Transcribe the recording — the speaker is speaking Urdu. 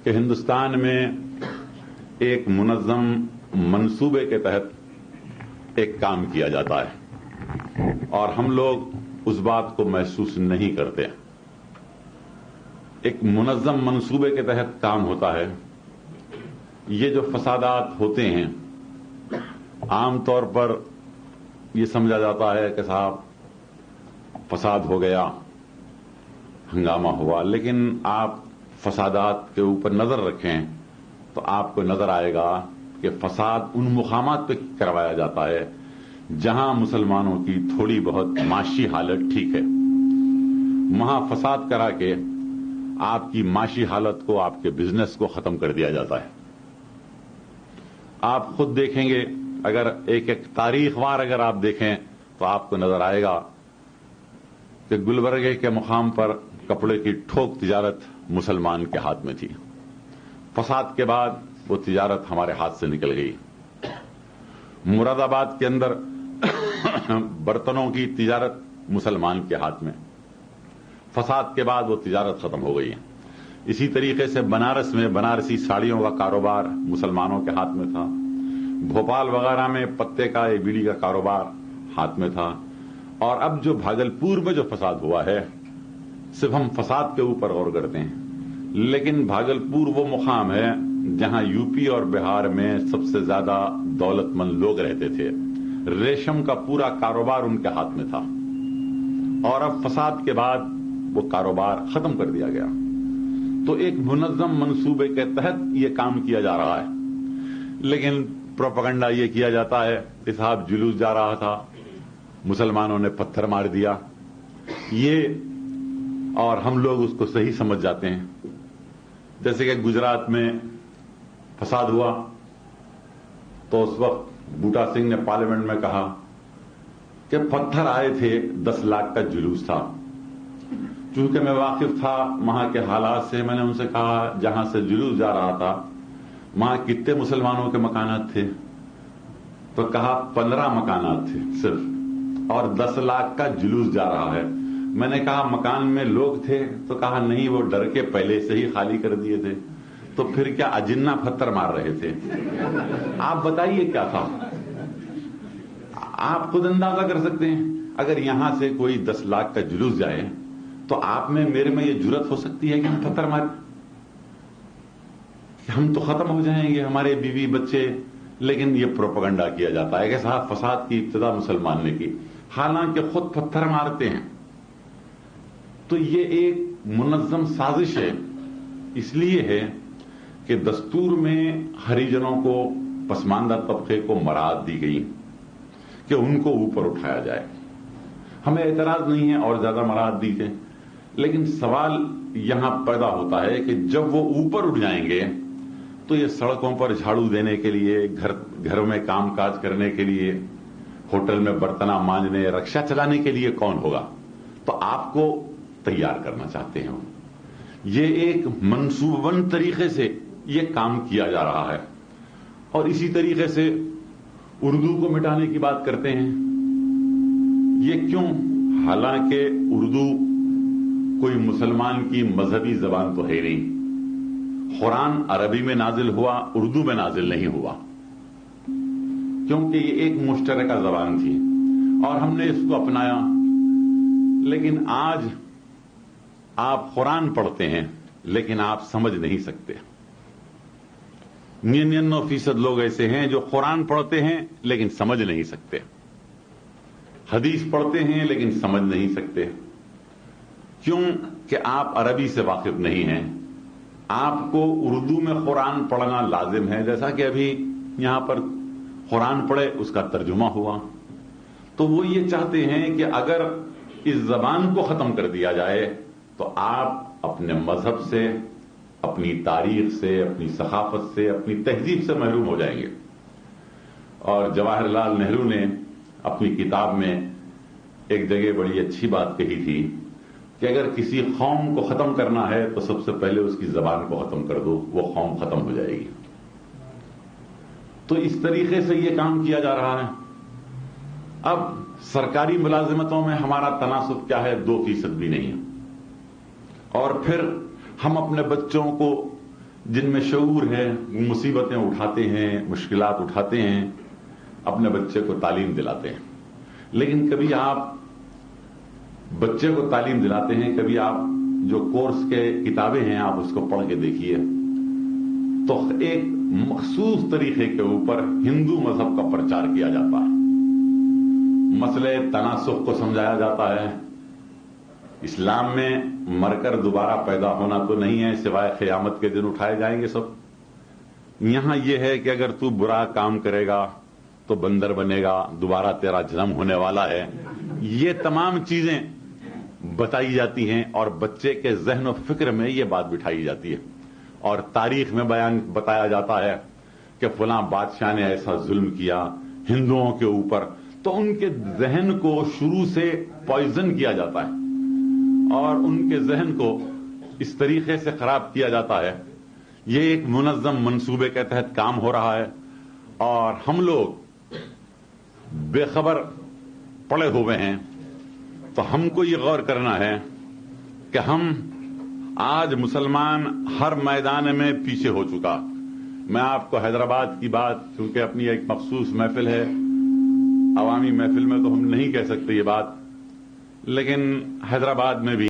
کہ ہندوستان میں ایک منظم منصوبے کے تحت ایک کام کیا جاتا ہے اور ہم لوگ اس بات کو محسوس نہیں کرتے. ایک منظم منصوبے کے تحت کام ہوتا ہے. یہ جو فسادات ہوتے ہیں عام طور پر یہ سمجھا جاتا ہے کہ صاحب فساد ہو گیا، ہنگامہ ہوا، لیکن آپ فسادات کے اوپر نظر رکھیں تو آپ کو نظر آئے گا کہ فساد ان مقامات پہ کروایا جاتا ہے جہاں مسلمانوں کی تھوڑی بہت معاشی حالت ٹھیک ہے. وہاں فساد کرا کے آپ کی معاشی حالت کو، آپ کے بزنس کو ختم کر دیا جاتا ہے. آپ خود دیکھیں گے، اگر ایک ایک تاریخ وار اگر آپ دیکھیں تو آپ کو نظر آئے گا کہ گلبرگے کے مقام پر کپڑے کی ٹھوک تجارت مسلمان کے ہاتھ میں تھی. فساد کے بعد وہ تجارت ہمارے ہاتھ سے نکل گئی. مراد آباد کے اندر برتنوں کی تجارت مسلمان کے ہاتھ میں، فساد کے بعد وہ تجارت ختم ہو گئی. اسی طریقے سے بنارس میں بنارسی ساڑیوں کا کاروبار مسلمانوں کے ہاتھ میں تھا. بھوپال وغیرہ میں پتے کا یا بیڑی کا کاروبار ہاتھ میں تھا. اور اب جو بھاگلپور میں جو فساد ہوا ہے، صرف ہم فساد کے اوپر غور کرتے ہیں، لیکن بھاگلپور وہ مقام ہے جہاں یو پی اور بہار میں سب سے زیادہ دولت مند لوگ رہتے تھے. ریشم کا پورا کاروبار ان کے ہاتھ میں تھا اور اب فساد کے بعد وہ کاروبار ختم کر دیا گیا. تو ایک منظم منصوبے کے تحت یہ کام کیا جا رہا ہے، لیکن پروپیگنڈا یہ کیا جاتا ہے کہ صاحب جلوس جا رہا تھا، مسلمانوں نے پتھر مار دیا، یہ اور ہم لوگ اس کو صحیح سمجھ جاتے ہیں. جیسے کہ گجرات میں فساد ہوا تو اس وقت بوٹا سنگھ نے پارلیمنٹ میں کہا کہ پتھر آئے تھے، 10 لاکھ کا جلوس تھا. چونکہ میں واقف تھا وہاں کے حالات سے، میں نے ان سے کہا جہاں سے جلوس جا رہا تھا وہاں کتنے مسلمانوں کے مکانات تھے؟ تو کہا 15 مکانات تھے صرف، اور 10 لاکھ کا جلوس جا رہا ہے. میں نے کہا مکان میں لوگ تھے؟ تو کہا نہیں، وہ ڈر کے پہلے سے ہی خالی کر دیے تھے. تو پھر کیا اجنہ پتھر مار رہے تھے؟ آپ بتائیے کیا تھا؟ آپ خود اندازہ کر سکتے ہیں. اگر یہاں سے کوئی 10 لاکھ کا جلوس جائے تو آپ میں میرے میں یہ جرت ہو سکتی ہے کہ ہم پتھر ماریں؟ ہم تو ختم ہو جائیں گے، ہمارے بیوی بچے. لیکن یہ پروپیگنڈا کیا جاتا ہے کہ صاحب فساد کی ابتدا مسلمان نے کی، حالانکہ خود پتھر مارتے ہیں. تو یہ ایک منظم سازش ہے. اس لیے ہے کہ دستور میں ہریجنوں کو، پسماندہ طبقے کو مراعات دی گئی کہ ان کو اوپر اٹھایا جائے. ہمیں اعتراض نہیں ہے اور زیادہ مراعات دی جائے، لیکن سوال یہاں پیدا ہوتا ہے کہ جب وہ اوپر اٹھ جائیں گے تو یہ سڑکوں پر جھاڑو دینے کے لیے، گھروں میں کام کاج کرنے کے لیے، ہوٹل میں برتنا مانجنے، رکشا چلانے کے لیے کون ہوگا؟ تو آپ کو تیار کرنا چاہتے ہیں. یہ ایک منصوبہ بند طریقے سے یہ کام کیا جا رہا ہے. اور اسی طریقے سے اردو کو مٹانے کی بات کرتے ہیں. یہ کیوں؟ حالانکہ اردو کوئی مسلمان کی مذہبی زبان تو ہے نہیں. قرآن عربی میں نازل ہوا، اردو میں نازل نہیں ہوا، کیونکہ یہ ایک مشترکہ زبان تھی اور ہم نے اس کو اپنایا. لیکن آج آپ قرآن پڑھتے ہیں لیکن آپ سمجھ نہیں سکتے. 99% لوگ ایسے ہیں جو قرآن پڑھتے ہیں لیکن سمجھ نہیں سکتے، حدیث پڑھتے ہیں لیکن سمجھ نہیں سکتے. کیوں؟ کہ آپ عربی سے واقف نہیں ہیں. آپ کو اردو میں قرآن پڑھنا لازم ہے، جیسا کہ ابھی یہاں پر قرآن پڑھے اس کا ترجمہ ہوا. تو وہ یہ چاہتے ہیں کہ اگر اس زبان کو ختم کر دیا جائے تو آپ اپنے مذہب سے، اپنی تاریخ سے، اپنی ثقافت سے، اپنی تہذیب سے محروم ہو جائیں گے. اور جواہر لال نہرو نے اپنی کتاب میں ایک جگہ بڑی اچھی بات کہی تھی کہ اگر کسی قوم کو ختم کرنا ہے تو سب سے پہلے اس کی زبان کو ختم کر دو، وہ قوم ختم ہو جائے گی. تو اس طریقے سے یہ کام کیا جا رہا ہے. اب سرکاری ملازمتوں میں ہمارا تناسب کیا ہے؟ 2% بھی نہیں ہے. اور پھر ہم اپنے بچوں کو جن میں شعور ہے، مصیبتیں اٹھاتے ہیں، مشکلات اٹھاتے ہیں، اپنے بچے کو تعلیم دلاتے ہیں. لیکن کبھی آپ بچے کو تعلیم دلاتے ہیں، کبھی آپ جو کورس کے کتابیں ہیں آپ اس کو پڑھ کے دیکھیے تو ایک مخصوص طریقے کے اوپر ہندو مذہب کا پرچار کیا جاتا ہے. مسئلے تناسخ کو سمجھایا جاتا ہے. اسلام میں مر کر دوبارہ پیدا ہونا تو نہیں ہے، سوائے قیامت کے دن اٹھائے جائیں گے سب. یہاں یہ ہے کہ اگر تو برا کام کرے گا تو بندر بنے گا، دوبارہ تیرا جنم ہونے والا ہے. یہ تمام چیزیں بتائی جاتی ہیں اور بچے کے ذہن و فکر میں یہ بات بٹھائی جاتی ہے. اور تاریخ میں بتایا جاتا ہے کہ فلاں بادشاہ نے ایسا ظلم کیا ہندوؤں کے اوپر، تو ان کے ذہن کو شروع سے پوائزن کیا جاتا ہے اور ان کے ذہن کو اس طریقے سے خراب کیا جاتا ہے. یہ ایک منظم منصوبے کے تحت کام ہو رہا ہے اور ہم لوگ بے خبر پڑے ہوئے ہیں. تو ہم کو یہ غور کرنا ہے کہ ہم آج مسلمان ہر میدان میں پیچھے ہو چکا. میں آپ کو حیدرآباد کی بات، چونکہ اپنی ایک مخصوص محفل ہے، عوامی محفل میں تو ہم نہیں کہہ سکتے یہ بات، لیکن حیدرآباد میں بھی